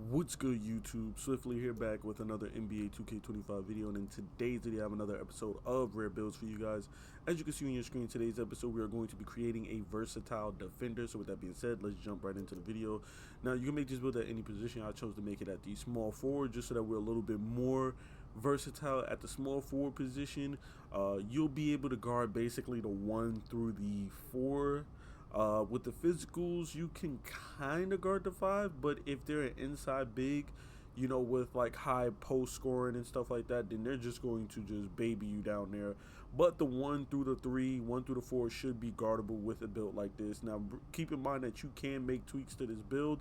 What's good, YouTube? Swiftly here back with another NBA 2K25 video, and in today's video I have another episode of Rare Builds for you guys. As you can see on your screen, today's episode we are going to be creating a versatile defender. So with that being said, let's jump right into the video. Now you can make this build at any position. I chose to make it at the small forward just so that we're a little bit more versatile at the small forward position. You'll be able to guard basically the 1 through the 4. With the physicals, you can kind of guard the 5, but if they're an inside big, you know, with like high post scoring and stuff like that, then they're just going to just baby you down there. But the 1 through the 3, 1 through the 4 should be guardable with a build like this. Now, keep in mind that you can make tweaks to this build.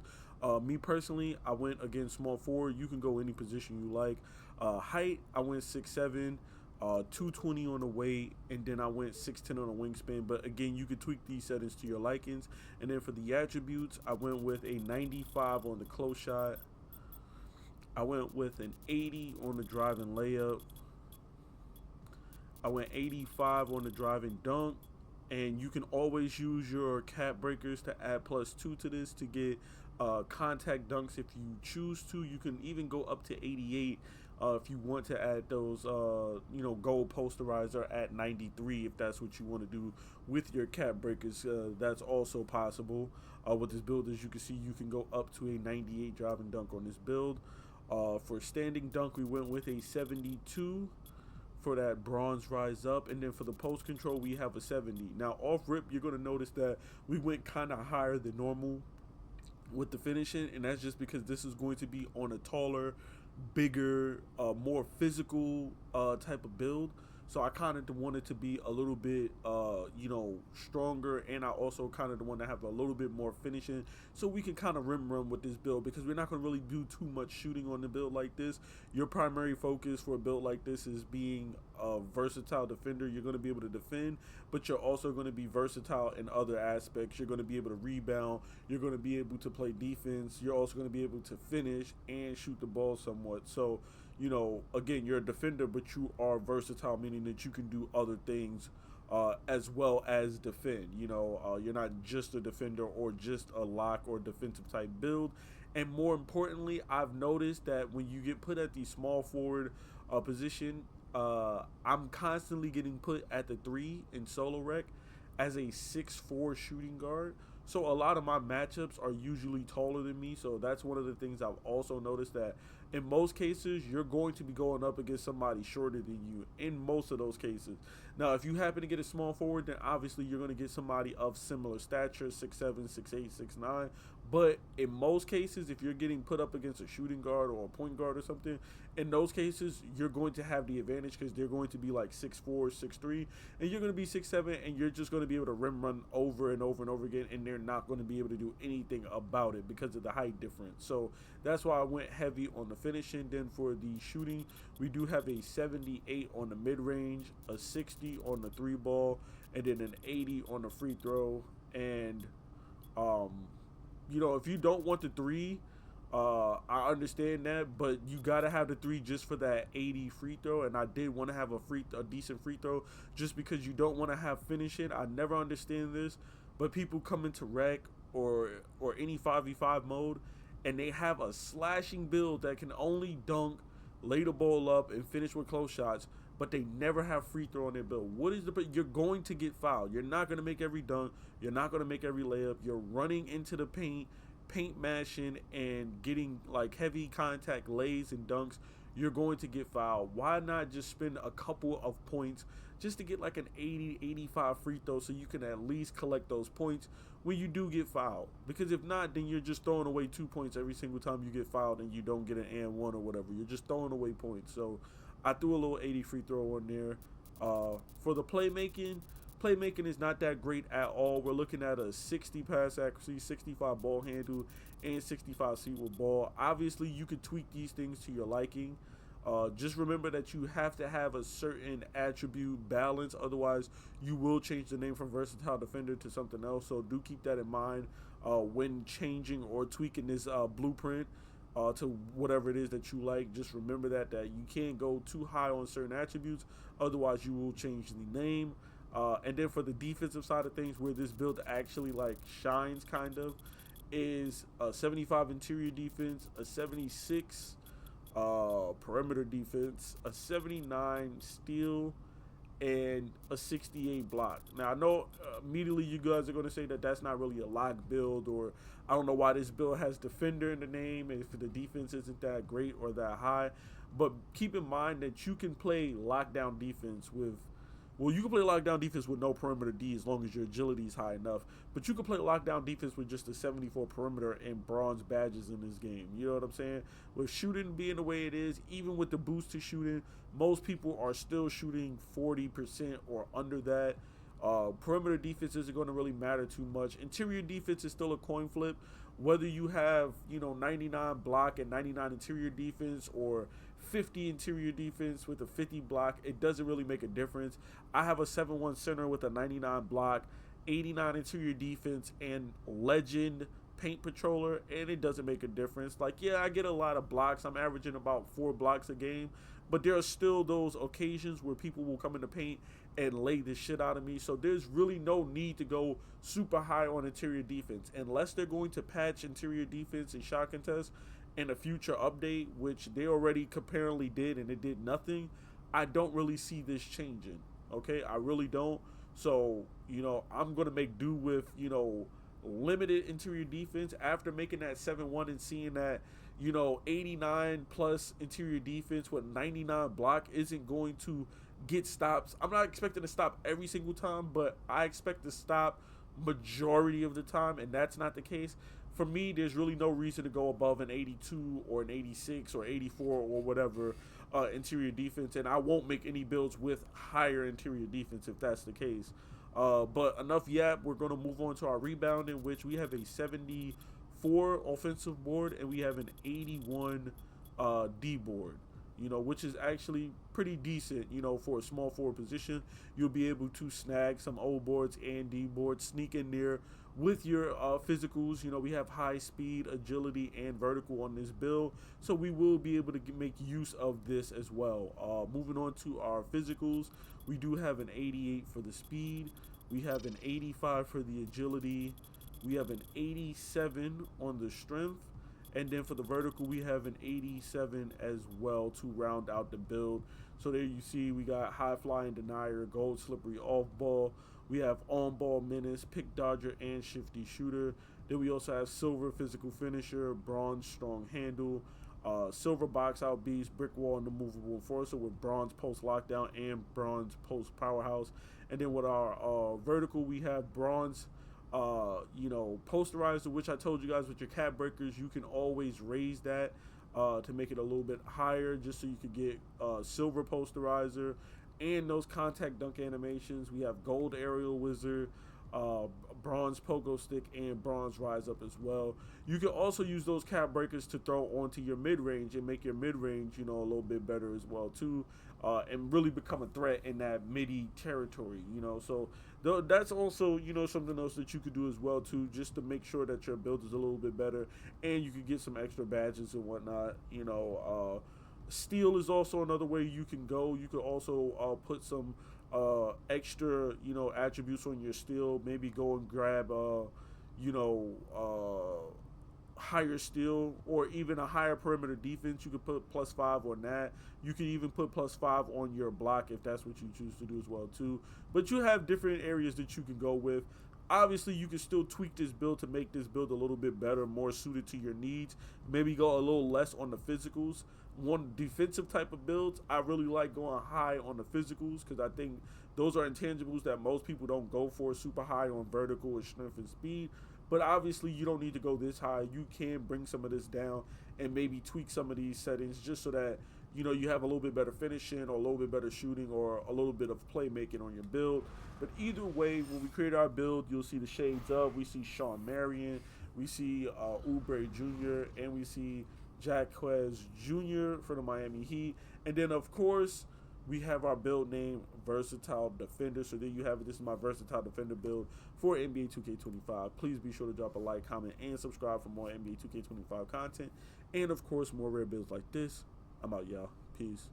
Me personally, I went against small forward. You can go any position you like. Height, I went 6'7". 220 on the weight, and then I went 6'10" on the wingspan. But again, you could tweak these settings to your likings. And then for the attributes, I went with a 95 on the close shot. I went with an 80 on the driving layup. I went 85 on the driving dunk. And you can always use your cap breakers to add +2 to this to get contact dunks if you choose to. You can even go up to 88 if you want to add those, you know, gold posterizer at 93 if that's what you want to do with your cap breakers. That's also possible. With this build, as you can see, you can go up to a 98 driving dunk on this build. For standing dunk, we went with a 72 for that bronze rise up, and then for the post control we have a 70. Now off rip, you're going to notice that we went kind of higher than normal with the finishing, and that's just because this is going to be on a taller, bigger, more physical type of build. So I kind of wanted to be a little bit, you know, stronger, and I also kind of want to have a little bit more finishing, so we can kind of rim run with this build, because we're not going to really do too much shooting on the build like this. Your primary focus for a build like this is being a versatile defender. You're going to be able to defend, but you're also going to be versatile in other aspects. You're going to be able to rebound. You're going to be able to play defense. You're also going to be able to finish and shoot the ball somewhat. So, you know, again, you're a defender, but you are versatile, meaning that you can do other things as well as defend. You know, you're not just a defender or just a lock or defensive type build. And more importantly, I've noticed that when you get put at the small forward position, I'm constantly getting put at the 3 in solo rec as a 6'4" shooting guard. So a lot of my matchups are usually taller than me. So that's one of the things I've also noticed, that in most cases, you're going to be going up against somebody shorter than you in most of those cases. Now, if you happen to get a small forward, then obviously you're going to get somebody of similar stature, 6'7", 6'8", 6'9". But in most cases, if you're getting put up against a shooting guard or a point guard or something, in those cases, you're going to have the advantage, because they're going to be like 6'4", 6'3", and you're going to be 6'7", and you're just going to be able to rim run over and over and over again, and they're not going to be able to do anything about it because of the height difference. So that's why I went heavy on the finishing. Then for the shooting, we do have a 78 on the mid-range, a 60 on the 3-ball, and then an 80 on the free throw. And you know, if you don't want the 3, I understand that, but you gotta have the 3 just for that 80 free throw. And I did want to have a decent free throw, just because you don't want to have finishing. I never understand this, but people come into rec or any 5v5 mode, and they have a slashing build that can only dunk, lay the ball up, and finish with close shots, but they never have free throw on their build. What is the? You're going to get fouled. You're not going to make every dunk. You're not going to make every layup. You're running into the paint mashing, and getting like heavy contact lays and dunks. You're going to get fouled. Why not just spend a couple of points just to get like an 80, 85 free throw, so you can at least collect those points when you do get fouled? Because if not, then you're just throwing away 2 points every single time you get fouled and you don't get an and one or whatever. You're just throwing away points. So I threw a little 80 free throw on there. For the playmaking is not that great at all. We're looking at a 60 pass accuracy, 65 ball handle, and 65 seat with ball. Obviously, you could tweak these things to your liking. Just remember that you have to have a certain attribute balance, otherwise you will change the name from versatile defender to something else. So do keep that in mind when changing or tweaking this blueprint to whatever it is that you like. Just remember that you can't go too high on certain attributes, otherwise you will change the name. And then for the defensive side of things, where this build actually like shines kind of, is a 75 interior defense, a 76 perimeter defense, a 79 steal, and a 68 block. Now I know immediately you guys are going to say that that's not really a lock build, or I don't know why this build has defender in the name if the defense isn't that great or that high. But keep in mind that you can play lockdown defense with, well, you can play lockdown defense with no perimeter D as long as your agility is high enough. But you can play lockdown defense with just a 74 perimeter and bronze badges in this game. You know what I'm saying? With shooting being the way it is, even with the boost to shooting, most people are still shooting 40% or under that. Perimeter defense isn't going to really matter too much. Interior defense is still a coin flip. Whether you have, 99 block and 99 interior defense, or 50 interior defense with a 50 block, it doesn't really make a difference. I have a 7-1 center with a 99 block, 89 interior defense, and legend paint patroller, and it doesn't make a difference. Like, yeah, I get a lot of blocks. I'm averaging about 4 blocks a game, but there are still those occasions where people will come in the paint and lay the shit out of me. So there's really no need to go super high on interior defense unless they're going to patch interior defense and shot contest in a future update, which they already apparently did, and it did nothing. I don't really see this changing. Okay, I really don't. So, I'm going to make do with, limited interior defense after making that 7-1 and seeing that, 89 plus interior defense with 99 block isn't going to get stops. I'm not expecting to stop every single time, but I expect to stop majority of the time, and that's not the case. For me, there's really no reason to go above an 82 or an 86 or 84 or whatever interior defense, and I won't make any builds with higher interior defense if that's the case. But enough yap. We're going to move on to our rebounding, which we have a 74 offensive board and we have an 81 D board, which is actually pretty decent, for a small forward position. You'll be able to snag some O boards and D boards, sneak in there with your physicals. We have high speed, agility, and vertical on this build, so we will be able to make use of this as well. Moving on to our physicals, we do have an 88 for the speed, we have an 85 for the agility, we have an 87 on the strength, and then for the vertical we have an 87 as well to round out the build. So there you see we got high flying denier, gold slippery off ball, we have on ball menace, pick dodger, and shifty shooter. Then we also have silver physical finisher, bronze strong handle, silver box out beast, brick wall, and the movable enforcer with bronze post lockdown and bronze post powerhouse. And then with our vertical we have bronze posterizer, which I told you guys with your cap breakers you can always raise that to make it a little bit higher, just so you could get silver posterizer and those contact dunk animations. We have gold aerial wizard, bronze pogo stick, and bronze rise up as well. You can also use those cap breakers to throw onto your mid-range and make your mid-range a little bit better as well too, and really become a threat in that midi territory. So that's also something else that you could do as well too, just to make sure that your build is a little bit better, and you could get some extra badges and whatnot. Steel is also another way you can go. You could also put some extra attributes on your steel. Maybe go and grab higher steel, or even a higher perimeter defense. You could put +5 on that. You can even put +5 on your block if that's what you choose to do as well too. But you have different areas that you can go with. Obviously, you can still tweak this build to make this build a little bit better, more suited to your needs. Maybe go a little less on the physicals. One defensive type of builds, I really like going high on the physicals, because I think those are intangibles that most people don't go for super high on vertical or strength and speed. But obviously, you don't need to go this high. You can bring some of this down and maybe tweak some of these settings just so that you have a little bit better finishing, or a little bit better shooting, or a little bit of playmaking on your build. But either way, when we create our build, you'll see the shades of. We see Shawn Marion, we see Oubre Jr., and we see Jaquez Jr. for the Miami Heat. And then, of course, we have our build name, Versatile Defender. So there you have it. This is my Versatile Defender build for NBA 2K25. Please be sure to drop a like, comment, and subscribe for more NBA 2K25 content. And, of course, more rare builds like this. I'm out, y'all. Peace.